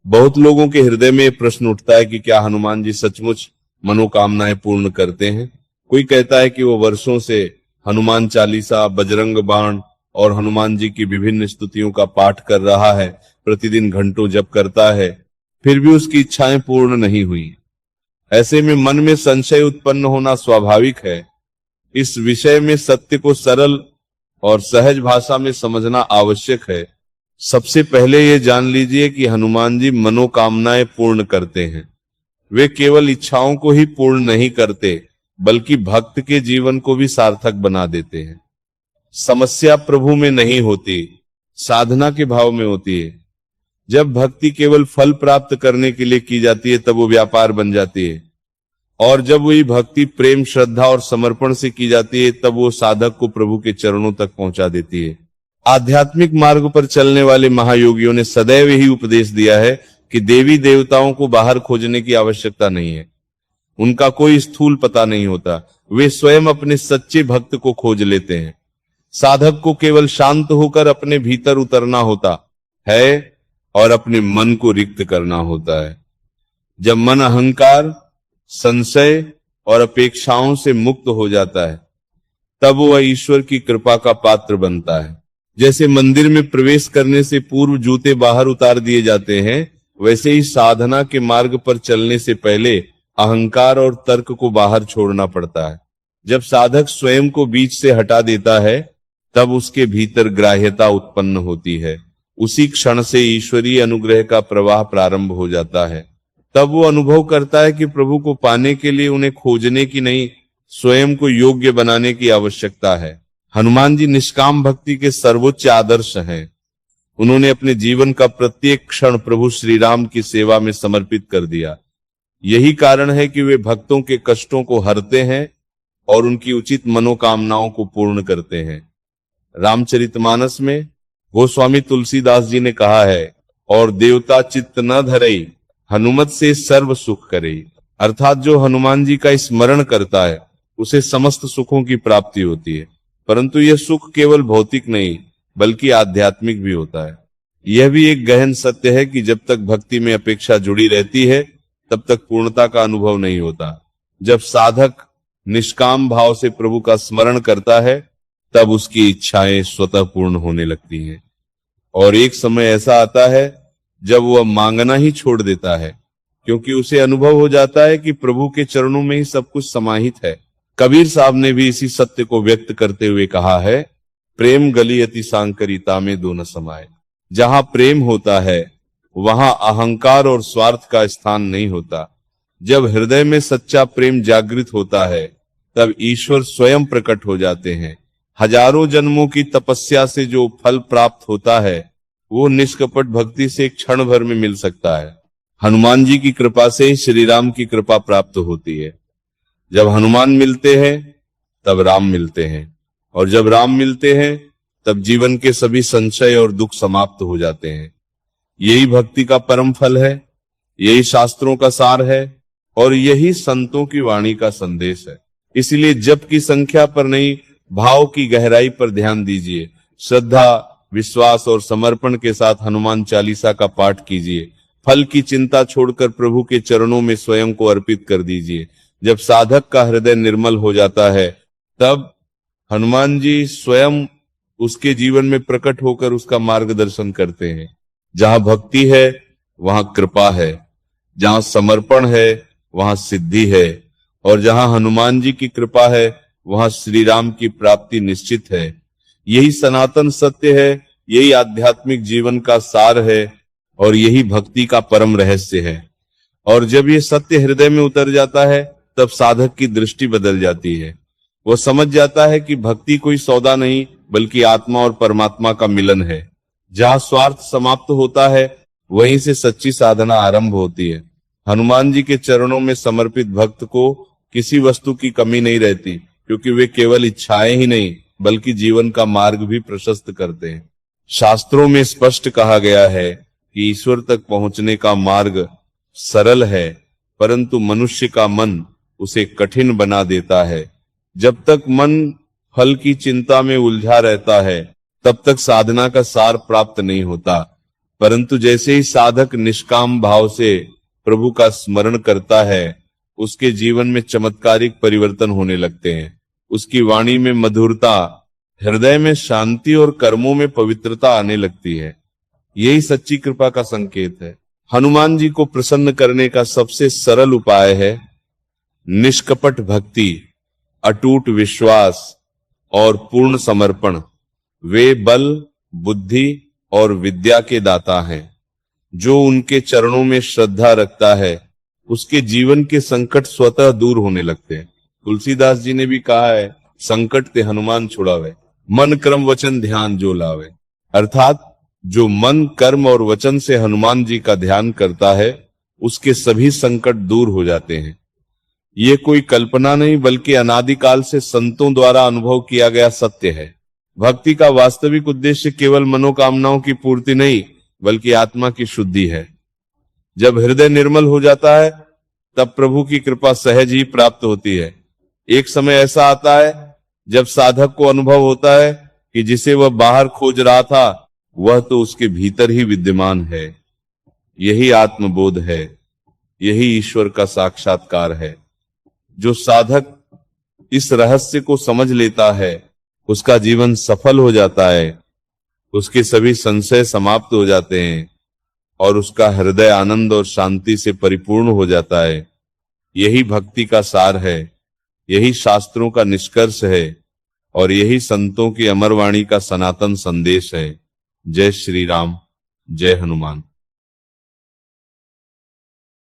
बहुत लोगों के हृदय में प्रश्न उठता है कि क्या हनुमान जी सचमुच मनोकामनाएं पूर्ण करते हैं। कोई कहता है कि वो वर्षों से हनुमान चालीसा, बजरंग बाण और हनुमान जी की विभिन्न स्तुतियों का पाठ कर रहा है, प्रतिदिन घंटों जप करता है, फिर भी उसकी इच्छाएं पूर्ण नहीं हुई। ऐसे में मन में संशय उत्पन्न होना स्वाभाविक है। इस विषय में सत्य को सरल और सहज भाषा में समझना आवश्यक है। सबसे पहले ये जान लीजिए कि हनुमान जी मनोकामनाएं पूर्ण करते हैं। वे केवल इच्छाओं को ही पूर्ण नहीं करते, बल्कि भक्त के जीवन को भी सार्थक बना देते हैं। समस्या प्रभु में नहीं होती, साधना के भाव में होती है। जब भक्ति केवल फल प्राप्त करने के लिए की जाती है, तब वो व्यापार बन जाती है, और जब वही भक्ति प्रेम, श्रद्धा और समर्पण से की जाती है, तब वो साधक को प्रभु के चरणों तक पहुंचा देती है। आध्यात्मिक मार्ग पर चलने वाले महायोगियों ने सदैव यही उपदेश दिया है कि देवी देवताओं को बाहर खोजने की आवश्यकता नहीं है। उनका कोई स्थूल पता नहीं होता, वे स्वयं अपने सच्चे भक्त को खोज लेते हैं। साधक को केवल शांत होकर अपने भीतर उतरना होता है और अपने मन को रिक्त करना होता है। जब मन अहंकार, संशय और अपेक्षाओं से मुक्त हो जाता है, तब वह ईश्वर की कृपा का पात्र बनता है। जैसे मंदिर में प्रवेश करने से पूर्व जूते बाहर उतार दिए जाते हैं, वैसे ही साधना के मार्ग पर चलने से पहले अहंकार और तर्क को बाहर छोड़ना पड़ता है। जब साधक स्वयं को बीच से हटा देता है, तब उसके भीतर ग्राह्यता उत्पन्न होती है। उसी क्षण से ईश्वरीय अनुग्रह का प्रवाह प्रारंभ हो जाता है। तब वो अनुभव करता है कि प्रभु को पाने के लिए उन्हें खोजने की नहीं, स्वयं को योग्य बनाने की आवश्यकता है। हनुमान जी निष्काम भक्ति के सर्वोच्च आदर्श हैं। उन्होंने अपने जीवन का प्रत्येक क्षण प्रभु श्री राम की सेवा में समर्पित कर दिया। यही कारण है कि वे भक्तों के कष्टों को हरते हैं और उनकी उचित मनोकामनाओं को पूर्ण करते हैं। रामचरितमानस में गोस्वामी तुलसीदास जी ने कहा है, और देवता चित्त न धरई, हनुमत से सर्व सुख करे। अर्थात जो हनुमान जी का स्मरण करता है, उसे समस्त सुखों की प्राप्ति होती है। परंतु यह सुख केवल भौतिक नहीं, बल्कि आध्यात्मिक भी होता है। यह भी एक गहन सत्य है कि जब तक भक्ति में अपेक्षा जुड़ी रहती है, तब तक पूर्णता का अनुभव नहीं होता। जब साधक निष्काम भाव से प्रभु का स्मरण करता है, तब उसकी इच्छाएं स्वतः पूर्ण होने लगती हैं। और एक समय ऐसा आता है जब वह मांगना ही छोड़ देता है, क्योंकि उसे अनुभव हो जाता है कि प्रभु के चरणों में ही सब कुछ समाहित है। कबीर साहब ने भी इसी सत्य को व्यक्त करते हुए कहा है, प्रेम गली अति सांकरिता में दो न समाये। जहां प्रेम होता है, वहां अहंकार और स्वार्थ का स्थान नहीं होता। जब हृदय में सच्चा प्रेम जागृत होता है, तब ईश्वर स्वयं प्रकट हो जाते हैं। हजारों जन्मों की तपस्या से जो फल प्राप्त होता है, वो निष्कपट भक्ति से एक क्षण भर में मिल सकता है। हनुमान जी की कृपा से ही श्री राम की कृपा प्राप्त होती है। जब हनुमान मिलते हैं, तब राम मिलते हैं, और जब राम मिलते हैं, तब जीवन के सभी संशय और दुख समाप्त हो जाते हैं। यही भक्ति का परम फल है, यही शास्त्रों का सार है, और यही संतों की वाणी का संदेश है। इसलिए जप की संख्या पर नहीं, भाव की गहराई पर ध्यान दीजिए। श्रद्धा, विश्वास और समर्पण के साथ हनुमान चालीसा का पाठ कीजिए। फल की चिंता छोड़कर प्रभु के चरणों में स्वयं को अर्पित कर दीजिए। जब साधक का हृदय निर्मल हो जाता है, तब हनुमान जी स्वयं उसके जीवन में प्रकट होकर उसका मार्गदर्शन करते हैं। जहां भक्ति है, वहां कृपा है। जहां समर्पण है, वहां सिद्धि है। और जहां हनुमान जी की कृपा है, वहां श्री राम की प्राप्ति निश्चित है। यही सनातन सत्य है, यही आध्यात्मिक जीवन का सार है, और यही भक्ति का परम रहस्य है। और जब ये सत्य हृदय में उतर जाता है, तब साधक की दृष्टि बदल जाती है। वो समझ जाता है कि भक्ति कोई सौदा नहीं, बल्कि आत्मा और परमात्मा का मिलन है। जहां स्वार्थ समाप्त होता है, वहीं से सच्ची साधना आरंभ होती है। हनुमान जी के चरणों में समर्पित भक्त को किसी वस्तु की कमी नहीं रहती, क्योंकि वे केवल इच्छाएं ही नहीं, बल्कि जीवन का मार्ग भी प्रशस्त करते हैं। शास्त्रों में स्पष्ट कहा गया है कि ईश्वर तक पहुंचने का मार्ग सरल है, परंतु मनुष्य का मन उसे कठिन बना देता है। जब तक मन फल की चिंता में उलझा रहता है, तब तक साधना का सार प्राप्त नहीं होता। परंतु जैसे ही साधक निष्काम भाव से प्रभु का स्मरण करता है, उसके जीवन में चमत्कारिक परिवर्तन होने लगते हैं। उसकी वाणी में मधुरता, हृदय में शांति और कर्मों में पवित्रता आने लगती है। यही सच्ची कृपा का संकेत है। हनुमान जी को प्रसन्न करने का सबसे सरल उपाय है निष्कपट भक्ति, अटूट विश्वास और पूर्ण समर्पण। वे बल, बुद्धि और विद्या के दाता हैं। जो उनके चरणों में श्रद्धा रखता है, उसके जीवन के संकट स्वतः दूर होने लगते हैं। तुलसीदास जी ने भी कहा है, संकट ते हनुमान छुड़ावे, मन कर्म वचन ध्यान जो लावे। अर्थात जो मन, कर्म और वचन से हनुमान जी का ध्यान करता है, उसके सभी संकट दूर हो जाते हैं। ये कोई कल्पना नहीं, बल्कि अनादिकाल से संतों द्वारा अनुभव किया गया सत्य है। भक्ति का वास्तविक उद्देश्य केवल मनोकामनाओं की पूर्ति नहीं, बल्कि आत्मा की शुद्धि है। जब हृदय निर्मल हो जाता है, तब प्रभु की कृपा सहज ही प्राप्त होती है। एक समय ऐसा आता है जब साधक को अनुभव होता है कि जिसे वह बाहर खोज रहा था, वह तो उसके भीतर ही विद्यमान है। यही आत्मबोध है, यही ईश्वर का साक्षात्कार है। जो साधक इस रहस्य को समझ लेता है, उसका जीवन सफल हो जाता है, उसके सभी संशय समाप्त हो जाते हैं और उसका हृदय आनंद और शांति से परिपूर्ण हो जाता है। यही भक्ति का सार है, यही शास्त्रों का निष्कर्ष है और यही संतों की अमरवाणी का सनातन संदेश है। जय श्री राम, जय हनुमान।